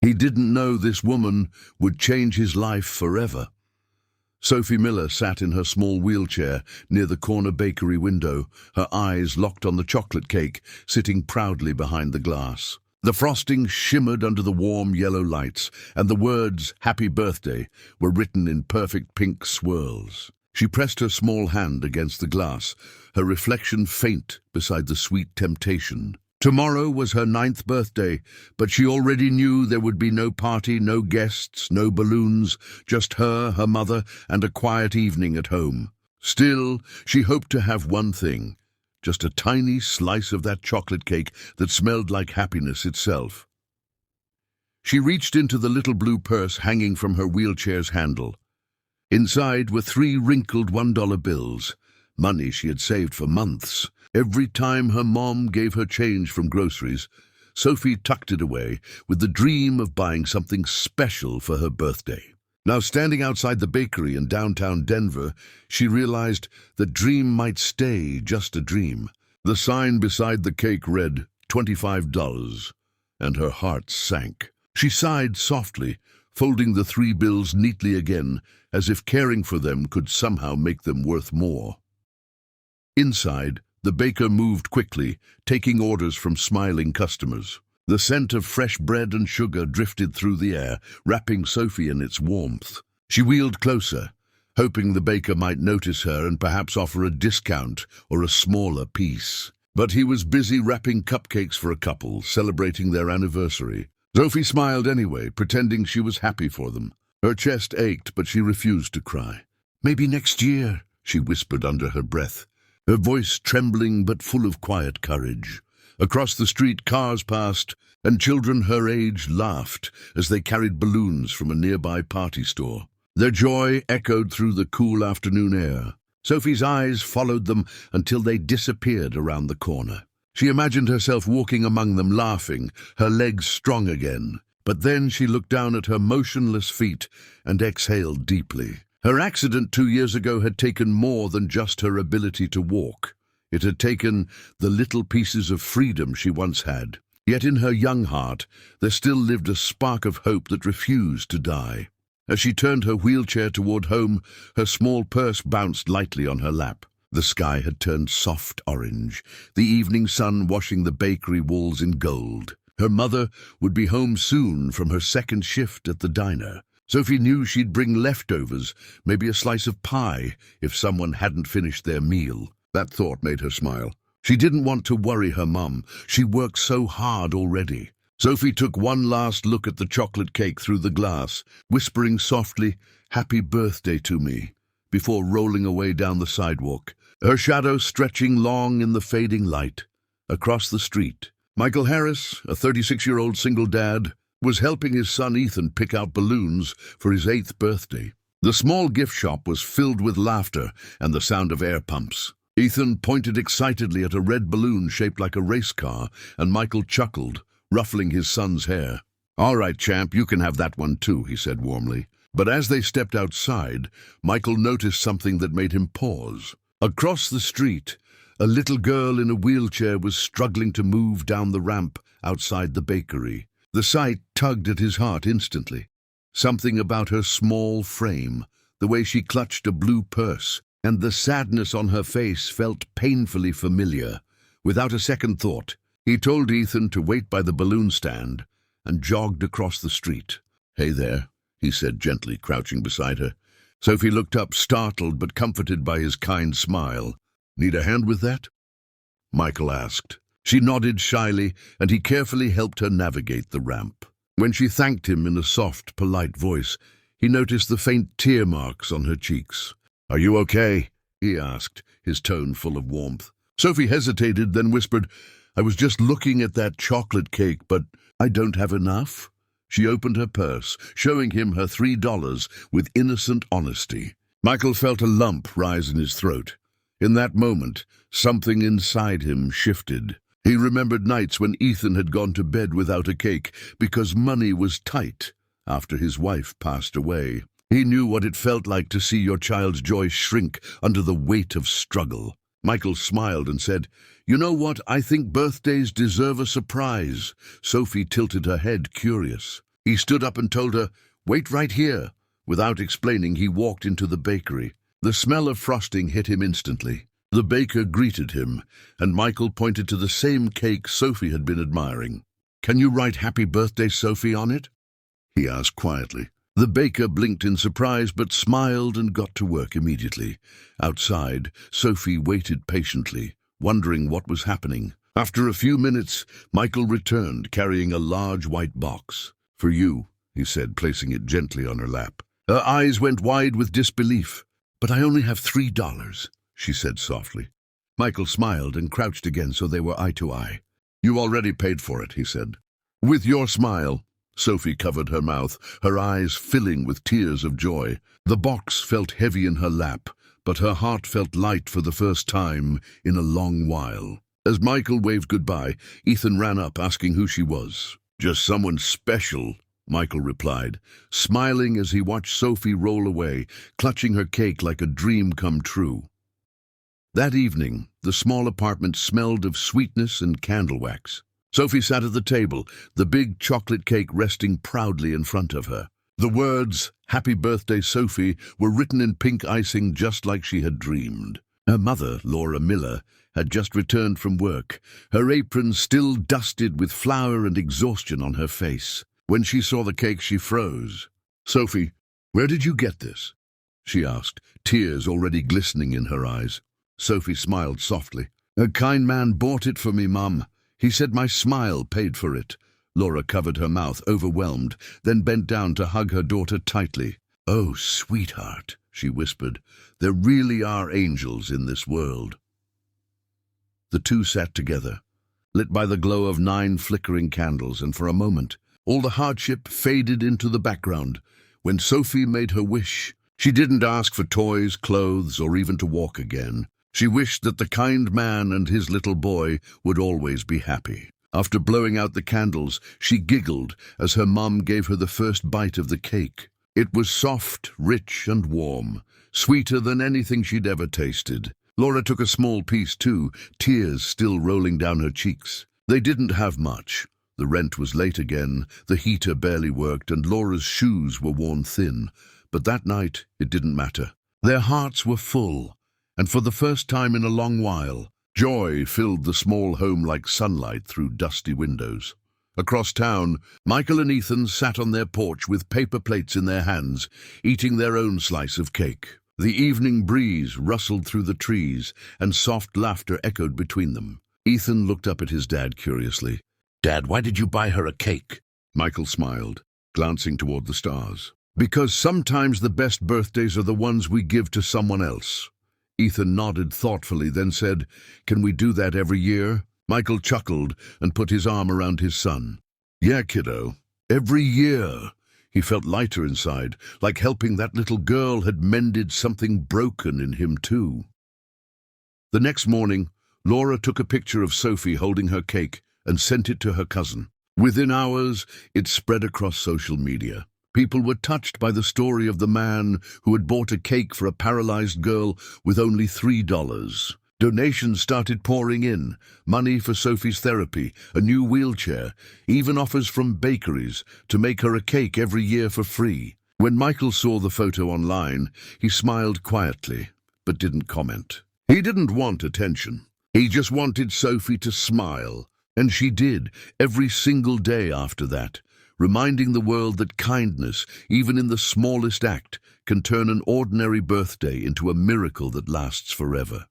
He didn't know this woman would change his life forever. Sophie Miller sat in her small wheelchair near the corner bakery window, her eyes locked on the chocolate cake, sitting proudly behind the glass. The frosting shimmered under the warm yellow lights, and the words, "Happy Birthday," were written in perfect pink swirls. She pressed her small hand against the glass, her reflection faint beside the sweet temptation. Tomorrow was her 9th birthday, but she already knew there would be no party, no guests, no balloons, just her mother, and a quiet evening at home. Still, she hoped to have one thing, just a tiny slice of that chocolate cake that smelled like happiness itself. She reached into the little blue purse hanging from her wheelchair's handle. Inside were 3 wrinkled $1 bills, money she had saved for months. Every time her mom gave her change from groceries, Sophie tucked it away with the dream of buying something special for her birthday. Now, standing outside the bakery in downtown Denver, she realized that dream might stay just a dream. The sign beside the cake read $25, and her heart sank. She sighed softly, folding the 3 bills neatly again, as if caring for them could somehow make them worth more. Inside, the baker moved quickly, taking orders from smiling customers. The scent of fresh bread and sugar drifted through the air, wrapping Sophie in its warmth. She wheeled closer, hoping the baker might notice her and perhaps offer a discount or a smaller piece. But he was busy wrapping cupcakes for a couple, celebrating their anniversary. Sophie smiled anyway, pretending she was happy for them. Her chest ached, but she refused to cry. "Maybe next year," she whispered under her breath, her voice trembling but full of quiet courage. Across the street, cars passed, and children her age laughed as they carried balloons from a nearby party store. Their joy echoed through the cool afternoon air. Sophie's eyes followed them until they disappeared around the corner. She imagined herself walking among them, laughing, her legs strong again. But then she looked down at her motionless feet and exhaled deeply. Her accident 2 years ago had taken more than just her ability to walk. It had taken the little pieces of freedom she once had. Yet in her young heart, there still lived a spark of hope that refused to die. As she turned her wheelchair toward home, her small purse bounced lightly on her lap. The sky had turned soft orange, the evening sun washing the bakery walls in gold. Her mother would be home soon from her second shift at the diner. Sophie knew she'd bring leftovers, maybe a slice of pie, if someone hadn't finished their meal. That thought made her smile. She didn't want to worry her mum. She worked so hard already. Sophie took one last look at the chocolate cake through the glass, whispering softly, "Happy birthday to me," before rolling away down the sidewalk, her shadow stretching long in the fading light. Across the street, Michael Harris, a 36-year-old single dad, was helping his son Ethan pick out balloons for his 8th birthday. The small gift shop was filled with laughter and the sound of air pumps. Ethan pointed excitedly at a red balloon shaped like a race car, and Michael chuckled, ruffling his son's hair. "All right, champ, you can have that one too," he said warmly. But as they stepped outside, Michael noticed something that made him pause. Across the street, a little girl in a wheelchair was struggling to move down the ramp outside the bakery. The sight tugged at his heart instantly. Something about her small frame, the way she clutched a blue purse, and the sadness on her face felt painfully familiar. Without a second thought, he told Ethan to wait by the balloon stand and jogged across the street. "Hey there," he said gently, crouching beside her. Sophie looked up, startled but comforted by his kind smile. "Need a hand with that?" Michael asked. She nodded shyly, and he carefully helped her navigate the ramp. When she thanked him in a soft, polite voice, he noticed the faint tear marks on her cheeks. "Are you okay?" he asked, his tone full of warmth. Sophie hesitated, then whispered, "I was just looking at that chocolate cake, but I don't have enough." She opened her purse, showing him her $3 with innocent honesty. Michael felt a lump rise in his throat. In that moment, something inside him shifted. He remembered nights when Ethan had gone to bed without a cake because money was tight after his wife passed away. He knew what it felt like to see your child's joy shrink under the weight of struggle. Michael smiled and said, "You know what? I think birthdays deserve a surprise." Sophie tilted her head, curious. He stood up and told her, "Wait right here." Without explaining, he walked into the bakery. The smell of frosting hit him instantly. The baker greeted him, and Michael pointed to the same cake Sophie had been admiring. "Can you write Happy Birthday, Sophie, on it?" he asked quietly. The baker blinked in surprise but smiled and got to work immediately. Outside, Sophie waited patiently, wondering what was happening. After a few minutes, Michael returned, carrying a large white box. "For you," he said, placing it gently on her lap. Her eyes went wide with disbelief. "But I only have $3, she said softly. Michael smiled and crouched again so they were eye to eye. "You already paid for it," he said. "With your smile." Sophie covered her mouth, her eyes filling with tears of joy. The box felt heavy in her lap, but her heart felt light for the first time in a long while. As Michael waved goodbye, Ethan ran up asking who she was. "Just someone special," Michael replied, smiling as he watched Sophie roll away, clutching her cake like a dream come true. That evening, the small apartment smelled of sweetness and candle wax. Sophie sat at the table, the big chocolate cake resting proudly in front of her. The words, "Happy Birthday, Sophie," were written in pink icing just like she had dreamed. Her mother, Laura Miller, had just returned from work, her apron still dusted with flour and exhaustion on her face. When she saw the cake, she froze. "Sophie, where did you get this?" she asked, tears already glistening in her eyes. Sophie smiled softly. "A kind man bought it for me, Mum. He said my smile paid for it." Laura covered her mouth, overwhelmed, then bent down to hug her daughter tightly. "Oh, sweetheart," she whispered, "there really are angels in this world." The two sat together, lit by the glow of 9 flickering candles, and for a moment, all the hardship faded into the background. When Sophie made her wish, she didn't ask for toys, clothes, or even to walk again. She wished that the kind man and his little boy would always be happy. After blowing out the candles, she giggled as her mum gave her the first bite of the cake. It was soft, rich, and warm, sweeter than anything she'd ever tasted. Laura took a small piece too, tears still rolling down her cheeks. They didn't have much. The rent was late again, the heater barely worked, and Laura's shoes were worn thin. But that night, it didn't matter. Their hearts were full, and for the first time in a long while, joy filled the small home like sunlight through dusty windows. Across town, Michael and Ethan sat on their porch with paper plates in their hands, eating their own slice of cake. The evening breeze rustled through the trees, and soft laughter echoed between them. Ethan looked up at his dad curiously. "Dad, why did you buy her a cake?" Michael smiled, glancing toward the stars. "Because sometimes the best birthdays are the ones we give to someone else." Ethan nodded thoughtfully, then said, "Can we do that every year?" Michael chuckled and put his arm around his son. "Yeah, kiddo, every year." He felt lighter inside, like helping that little girl had mended something broken in him too. The next morning, Laura took a picture of Sophie holding her cake and sent it to her cousin. Within hours, it spread across social media. People were touched by the story of the man who had bought a cake for a paralyzed girl with only $3. Donations started pouring in, money for Sophie's therapy, a new wheelchair, even offers from bakeries to make her a cake every year for free. When Michael saw the photo online, he smiled quietly, but didn't comment. He didn't want attention. He just wanted Sophie to smile, and she did, every single day after that, reminding the world that kindness, even in the smallest act, can turn an ordinary birthday into a miracle that lasts forever.